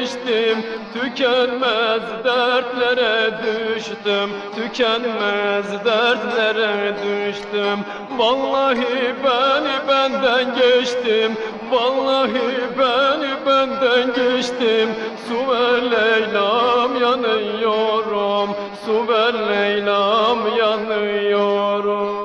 geçtim, tükenmez dertlere düştüm, tükenmez dertlere düştüm. Vallahi beni benden geçtim, vallahi beni benden geçtim. Su ver Leyla'm yanıyorum, su ver Leyla'm yanıyorum.